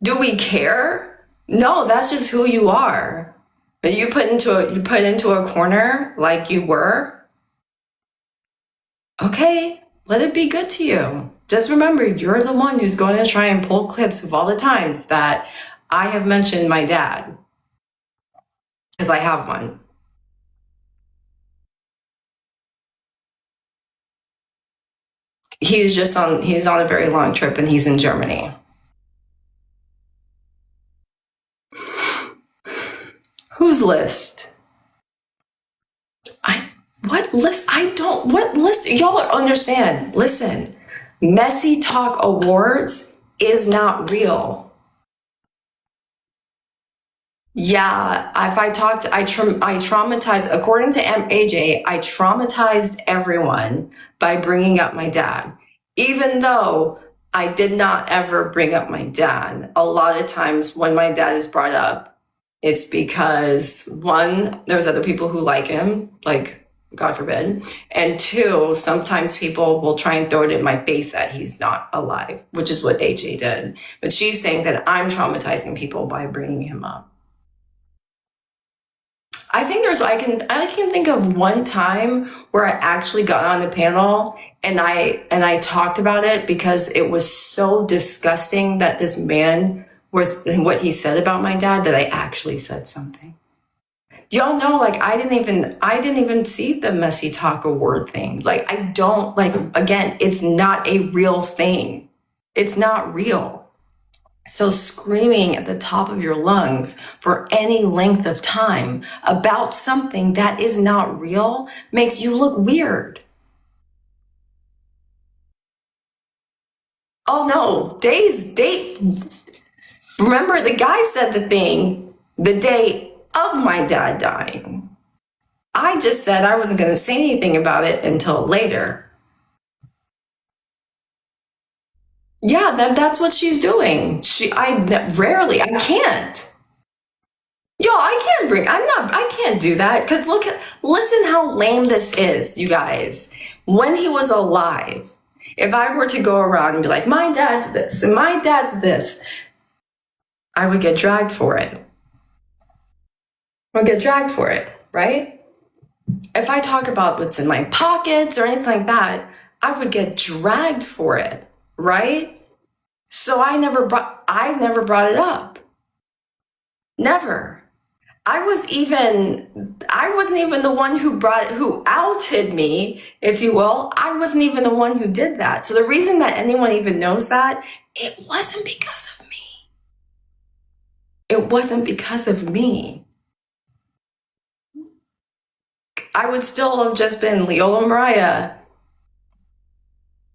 Do we care? No, that's just who you are. But you put into a corner like you were. Okay, let it be good to you. Just remember, you're the one who's going to try and pull clips of all the times that I have mentioned my dad, because I have one. He's on a very long trip and he's in Germany. Whose list? I what list? I don't what list? Y'all understand. Listen, Messy Talk Awards is not real. Yeah, if I talked, I traumatized, according to AJ, I traumatized everyone by bringing up my dad. Even though I did not ever bring up my dad, a lot of times when my dad is brought up, it's because one, there's other people who like him, like God forbid, and two, sometimes people will try and throw it in my face that he's not alive, which is what AJ did. But she's saying that I'm traumatizing people by bringing him up. I think I can think of one time where I actually got on the panel and I talked about it because it was so disgusting that this man was what he said about my dad that I actually said something. Do y'all know, like, I didn't even see the Messy Talk Award thing. Like, I don't, like, again, it's not a real thing. It's not real. So screaming at the top of your lungs for any length of time about something that is not real makes you look weird. Oh no, date. Remember, the guy said the thing the day of my dad dying. I just said I wasn't going to say anything about it until later. Yeah, that's what she's doing. I can't. Yo, I can't do that because listen how lame this is, you guys. When he was alive, if I were to go around and be like, my dad's this and my dad's this, I would get dragged for it. I would get dragged for it, right? If I talk about what's in my pockets or anything like that, I would get dragged for it, right? So I never brought it up. Never. I wasn't even the one who outed me, if you will. I wasn't even the one who did that. So the reason that anyone even knows that, it wasn't because of me. It wasn't because of me. I would still have just been Leola Mariah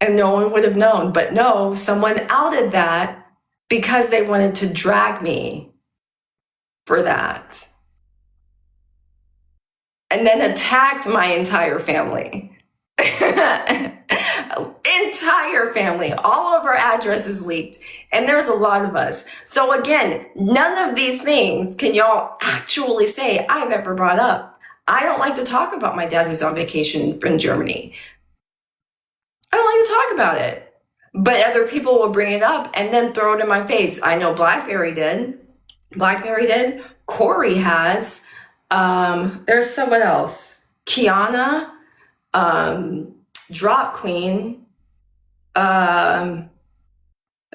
and no one would have known. But no, someone outed that because they wanted to drag me for that. And then attacked my entire family. Entire family. All of our addresses leaked. And there's a lot of us. So again, none of these things can y'all actually say I've ever brought up. I don't like to talk about my dad who's on vacation in Germany. I don't like to talk about it. But other people will bring it up and then throw it in my face. I know Blackberry did. Blackberry did. Corey has. There's someone else. Kiana, Drop Queen, a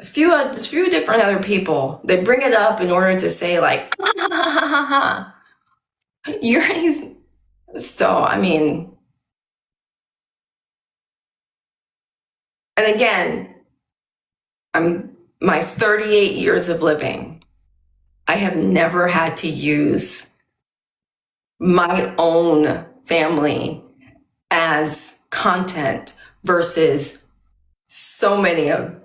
few different other people. They bring it up in order to say like, you're he's. So I mean, and again, I'm my 38 years of living. I have never had to use my own family as content versus so many of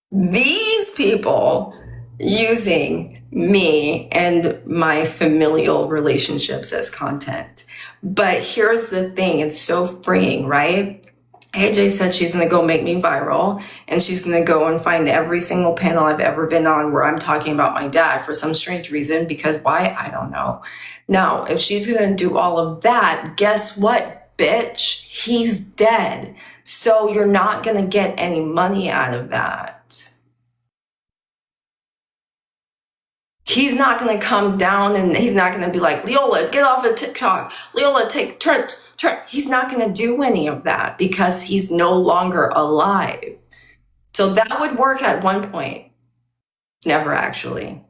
these people using me and my familial relationships as content. But here's the thing, it's so freeing, right? AJ said she's going to go make me viral and she's going to go and find every single panel I've ever been on where I'm talking about my dad for some strange reason, because why? I don't know. Now, if she's going to do all of that, guess what, bitch? He's dead. So you're not going to get any money out of that. He's not going to come down and he's not going to be like, Leola, get off of TikTok. Leola, turn. He's not going to do any of that because he's no longer alive. So that would work at one point. Never actually.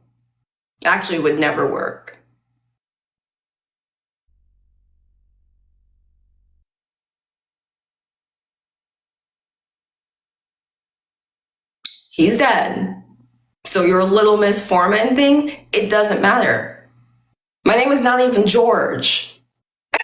Actually would never work. He's dead. So your Little Miss Foreman thing, it doesn't matter. My name is not even George.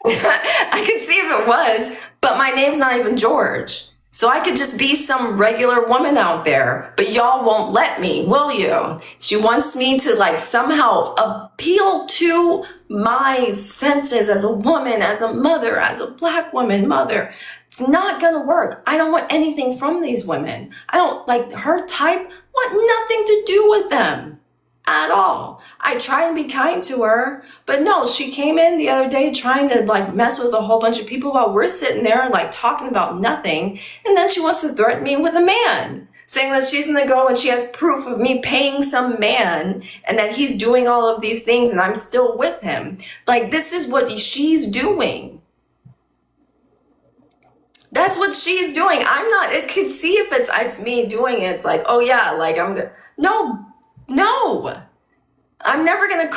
I could see if it was, but my name's not even George. So I could just be some regular woman out there, but y'all won't let me, will you? She wants me to like somehow appeal to my senses as a woman, as a mother, as a Black woman mother. It's not gonna work. I don't want anything from these women. I don't like her type, want nothing to do with them at all. I try and be kind to her, but no, she came in the other day trying to like mess with a whole bunch of people while we're sitting there like talking about nothing. And then she wants to threaten me with a man, saying that she's gonna go and she has proof of me paying some man and that he's doing all of these things and I'm still with him. Like, this is what she's doing. That's what she's doing. I'm not, it could see if it's me doing it. It's like, oh yeah, like I'm good. No. I'm never gonna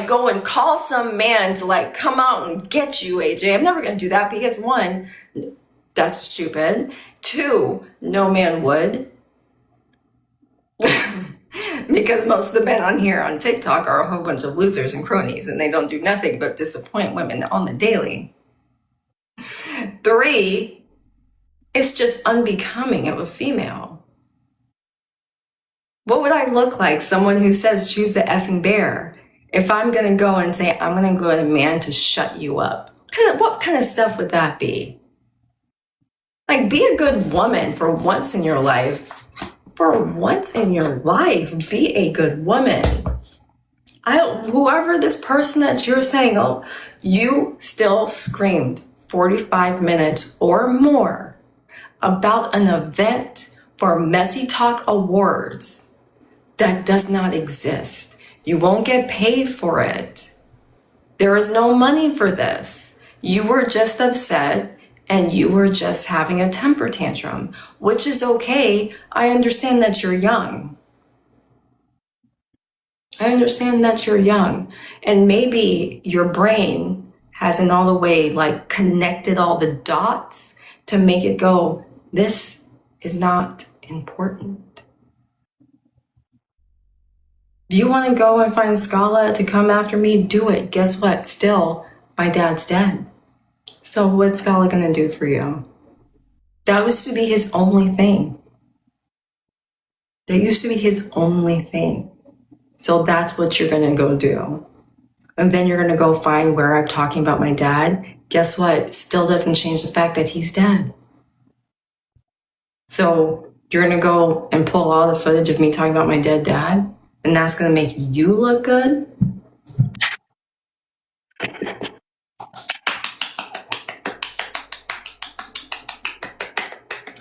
go and call some man to like come out and get you, AJ. I'm never gonna do that because one, that's stupid. Two, no man would. Because most of the men on here on TikTok are a whole bunch of losers and cronies and they don't do nothing but disappoint women on the daily. Three, it's just unbecoming of a female. What would I look like? Someone who says choose the effing bear. If I'm gonna go and say I'm gonna go to a man to shut you up, what kind of stuff would that be? Like, be a good woman for once in your life. For once in your life, be a good woman. Whoever this person that you're saying, oh, you still screamed 45 minutes or more about an event for Messy Talk Awards that does not exist. You won't get paid for it. There is no money for this. You were just upset and you were just having a temper tantrum, which is okay. I understand that you're young. I understand that you're young and maybe your brain hasn't all the way like connected all the dots to make it go, this is not important. If you want to go and find Scala to come after me, do it. Guess what? Still, my dad's dead. So what's Scala going to do for you? That used to be his only thing. That used to be his only thing. So that's what you're going to go do. And then you're going to go find where I'm talking about my dad. Guess what? It still doesn't change the fact that he's dead. So you're going to go and pull all the footage of me talking about my dead dad? And that's going to make you look good?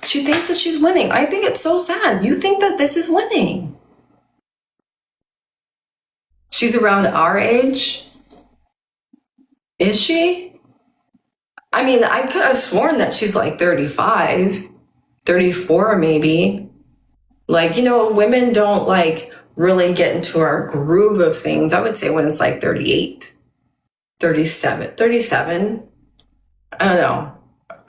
She thinks that she's winning. I think it's so sad. You think that this is winning. She's around our age? Is she? I mean, I could have sworn that she's like 35, 34 maybe. Like, women don't like really get into our groove of things. I would say when it's like 38, 37. I don't know.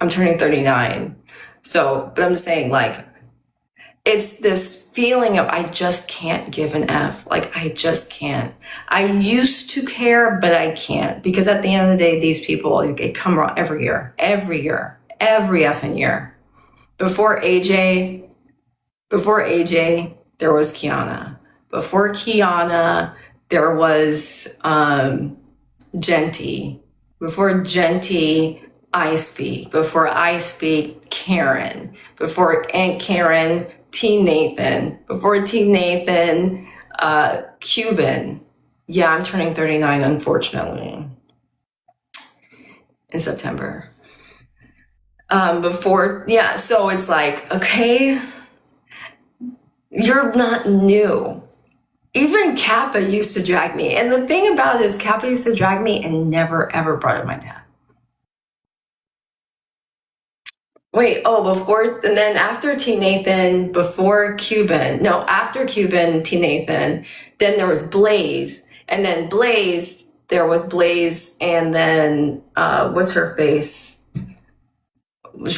I'm turning 39. So, but I'm saying like, it's this feeling of I just can't give an F. Like, I just can't. I used to care, but I can't. Because at the end of the day, these people, they come around every effing year. Before AJ, there was Kiana. Before Kiana, there was Genty. Before Genty, I Speak. Before I Speak, Karen. Before Aunt Karen, T Nathan. Before T Nathan, Cuban. Yeah, I'm turning 39, unfortunately, in September. So it's like, okay, you're not new. Even Kappa used to drag me. And the thing about it is Kappa used to drag me and never ever brought up my dad. Wait, oh, before, and then after T Nathan, before Cuban, no, after Cuban, T Nathan, then there was Blaze. And then Blaze, there was Blaze, and then, what's her face?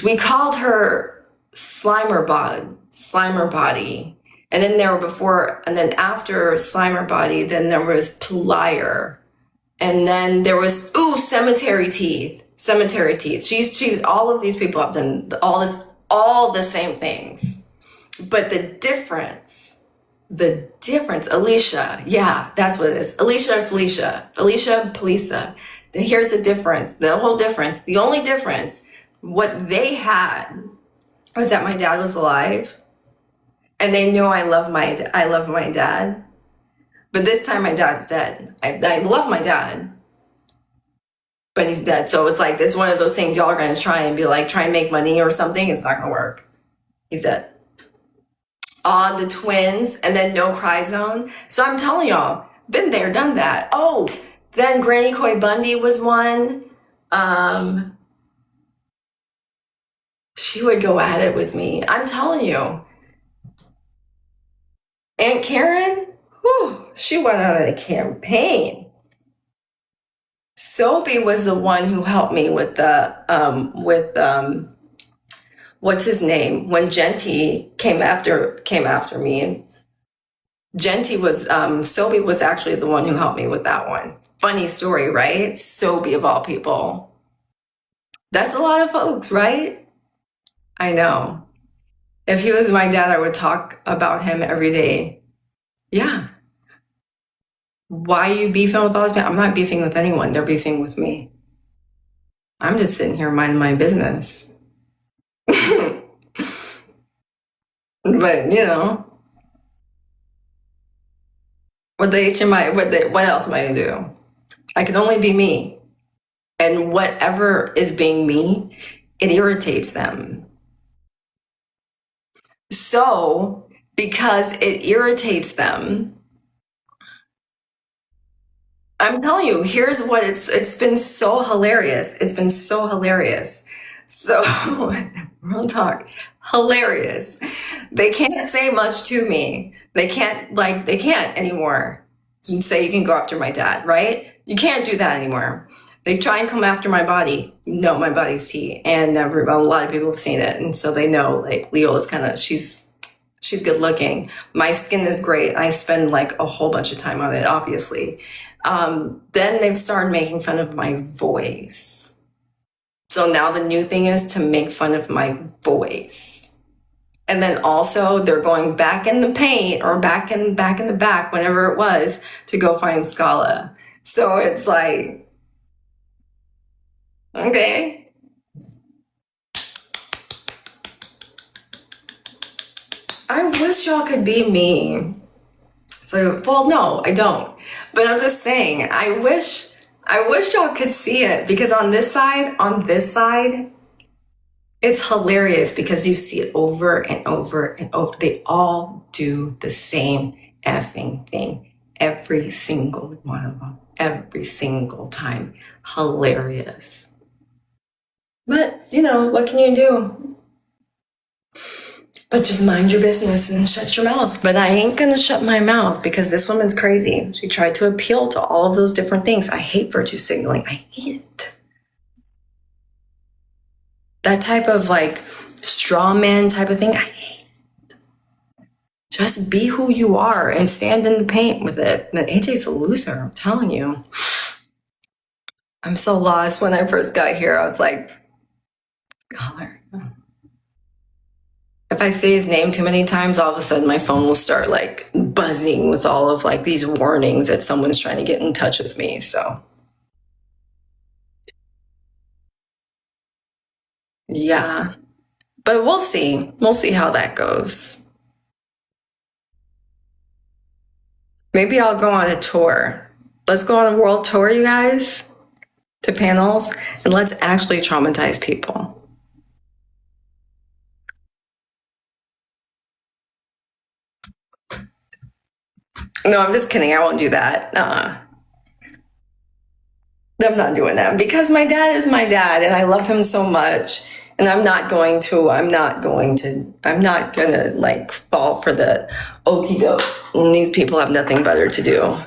We called her Slimer Body. And then there were before, and then after Slimer Body, then there was Plier. And then there was, Cemetery Teeth. Cemetery Teeth. She, all of these people have done all the same things. But the difference, Alicia, yeah, that's what it is. Alicia and Felicia. Here's the difference, the only difference, what they had was that my dad was alive. And they knew I love my dad. But this time my dad's dead. I love my dad, but he's dead. So it's like, it's one of those things y'all are going to try and make money or something. It's not going to work. He's dead. The twins, and then No Cry Zone. So I'm telling y'all, been there, done that. Oh, then Granny Coy Bundy was one. She would go at it with me. I'm telling you. Aunt Karen, whew, she went out of the campaign. Soapy was the one who helped me with what's his name? When Genty came after me. Genty was, Soapy was actually the one who helped me with that one. Funny story, right? Soapy of all people. That's a lot of folks, right? I know. If he was my dad, I would talk about him every day. Yeah. Why are you beefing with all these people? I'm not beefing with anyone. They're beefing with me. I'm just sitting here minding my business. But, what else am I going to do? I can only be me. And whatever is being me, it irritates them. So, because it irritates them, I'm telling you, here's what it's been so hilarious. It's been so hilarious. So, real talk, hilarious. They can't say much to me. They can't anymore. You say you can go after my dad, right? You can't do that anymore. They try and come after my body. No, my body's tea. And a lot of people have seen it. And so they know, like, Leo is kind of, she's good looking. My skin is great. I spend like a whole bunch of time on it, obviously. Then they've started making fun of my voice. So now the new thing is to make fun of my voice. And then also they're going back in the paint or back in the back, whenever it was, to go find Scala. So it's like, okay. I wish y'all could be me. So, well, no, I don't. But I'm just saying, I wish y'all could see it, because on this side, it's hilarious because you see it over and over and over. They all do the same effing thing. Every single one of them. Every single time. Hilarious. But, what can you do? But just mind your business and shut your mouth. But I ain't gonna shut my mouth, because this woman's crazy. She tried to appeal to all of those different things. I hate virtue signaling. I hate it. That type of like straw man type of thing, I hate it. Just be who you are and stand in the paint with it. But AJ's a loser, I'm telling you. I'm so lost. When I first got here, I was like, Scholar. If I say his name too many times, all of a sudden my phone will start like buzzing with all of like these warnings that someone's trying to get in touch with me. So yeah, but we'll see. We'll see how that goes. Maybe I'll go on a tour. Let's go on a world tour, you guys, to panels, and let's actually traumatize people. No, I'm just kidding. I won't do that. I'm not doing that because my dad is my dad and I love him so much. And I'm not gonna like fall for the okie doke. These people have nothing better to do.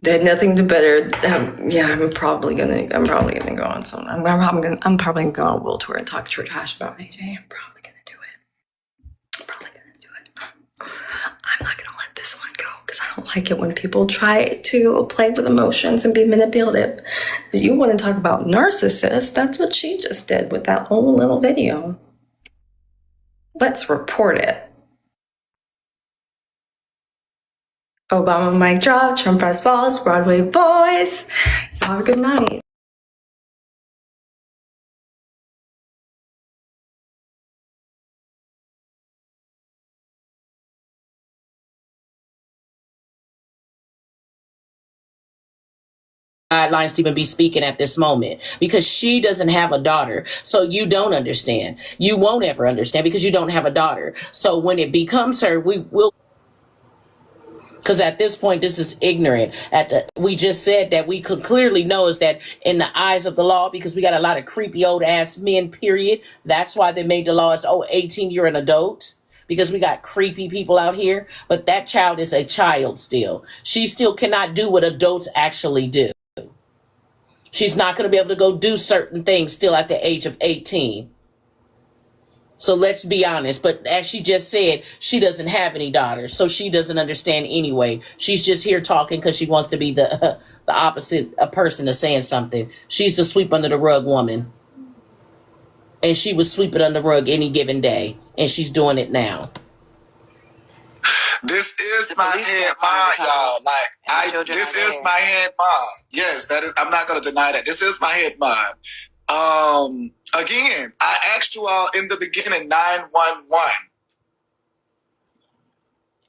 They had nothing to better. Yeah, I'm probably gonna go on some. I'm probably gonna go on World Tour and talk trash about AJ. I'm probably gonna do it. I'm not gonna let this one go because I don't like it when people try to play with emotions and be manipulative. You want to talk about narcissists? That's what she just did with that whole little video. Let's report it. Obama mic drop, Trump press falls, Broadway boys. Have a good night. Guidelines to even be speaking at this moment because she doesn't have a daughter. So you don't understand. You won't ever understand because you don't have a daughter. So when it becomes her, we will. Because at this point, this is ignorant. We just said that we could clearly know is that in the eyes of the law, because we got a lot of creepy old ass men, period. That's why they made the law as, 18, you're an adult. Because we got creepy people out here. But that child is a child still. She still cannot do what adults actually do. She's not going to be able to go do certain things still at the age of 18. So let's be honest. But as she just said, she doesn't have any daughters. So she doesn't understand anyway. She's just here talking because she wants to be the opposite a person of saying something. She's the sweep under the rug woman. And she would sweep it under the rug any given day. And she's doing it now. This is my head mom, y'all. This is my head mom. Yes, that is. I'm not going to deny that. This is my head mom. Again, I asked you all in the beginning, 911.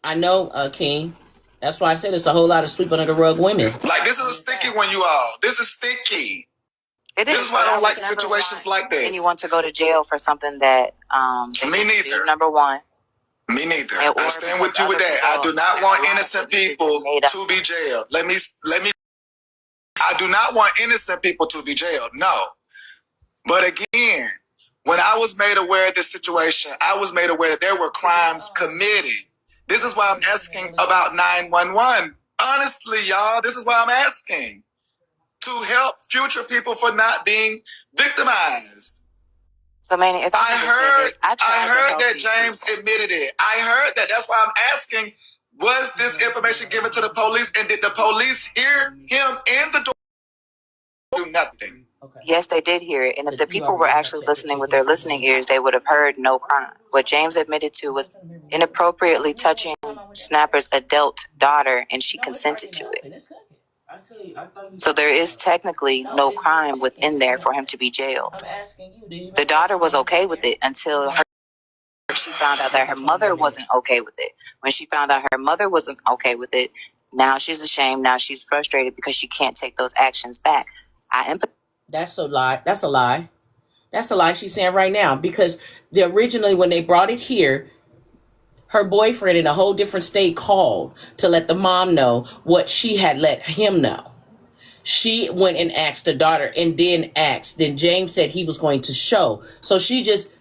I know, King. That's why I said it's a whole lot of sweep under the rug women. Like, this is a sticky one, you all. This is sticky. This is why I don't like situations like this. And you want to go to jail for something that me neither. Number one. Me neither. I stand with you with that. I do not want innocent people to be jailed. Let me. I do not want innocent people to be jailed. No. But again, when I was made aware of this situation, I was made aware that there were crimes committed. This is why I'm asking about 911. Honestly, y'all, this is why I'm asking. To help future people for not being victimized. So, Manny, if I heard that James admitted it. I heard that. That's why I'm asking, was this information given to the police? And did the police hear him in the door? Do nothing. Okay. Yes, they did hear it. And if the people were actually listening with their listening ears, they would have heard no crime. What James admitted to was inappropriately touching Snapper's adult daughter, and she consented to it. So there is technically no crime within there for him to be jailed. The daughter was okay with it until she found out that her mother wasn't okay with it. When she found out her mother wasn't okay with it, now she's ashamed. Now she's frustrated because she can't take those actions back. That's a lie. That's a lie. That's a lie she's saying right now. Because originally when they brought it here, her boyfriend in a whole different state called to let the mom know what she had let him know. She went and asked the daughter and then asked. Then James said he was going to show. So she just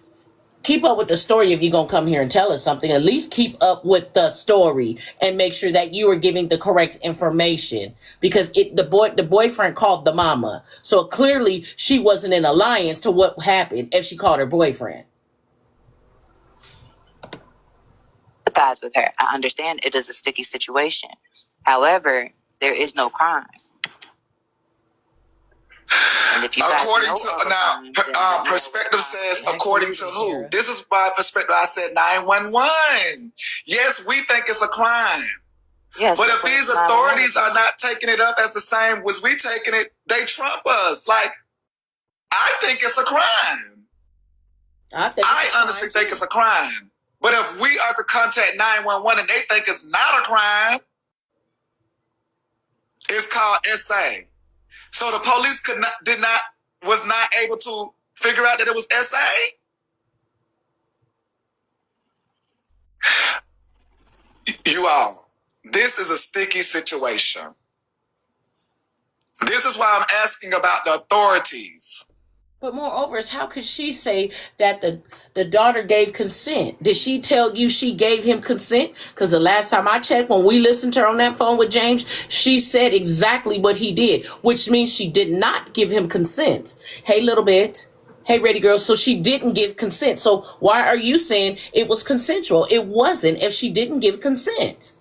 keep up with the story. If you're going to come here and tell us something, at least keep up with the story and make sure that you are giving the correct information, because the boyfriend called the mama. So clearly she wasn't in alliance to what happened if she called her boyfriend. Empathize with her. I understand it is a sticky situation. However, there is no crime. And if you according to now, perspective says according to who? This is why perspective. I said 911. Yes, we think it's a crime. Yes, but if these authorities are not taking it up as the same as we taking it, they trump us. Like, I think it's a crime. I honestly think it's a crime. But if we are to contact 911 and they think it's not a crime, it's called SA. So the police was not able to figure out that it was SA? You all, This is a sticky situation. This is why I'm asking about the authorities. But moreover, is how could she say that the daughter gave consent? Did she tell you she gave him consent? Because the last time I checked, when we listened to her on that phone with James, she said exactly what he did, which means she did not give him consent. Hey, little bit. Hey, ready girl. So she didn't give consent. So why are you saying it was consensual? It wasn't if she didn't give consent.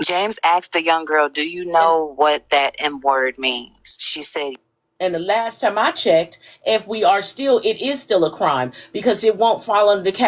James asked the young girl, do you know what that M word means? She said, and the last time I checked, if we are still, it is still a crime because it won't fall under the category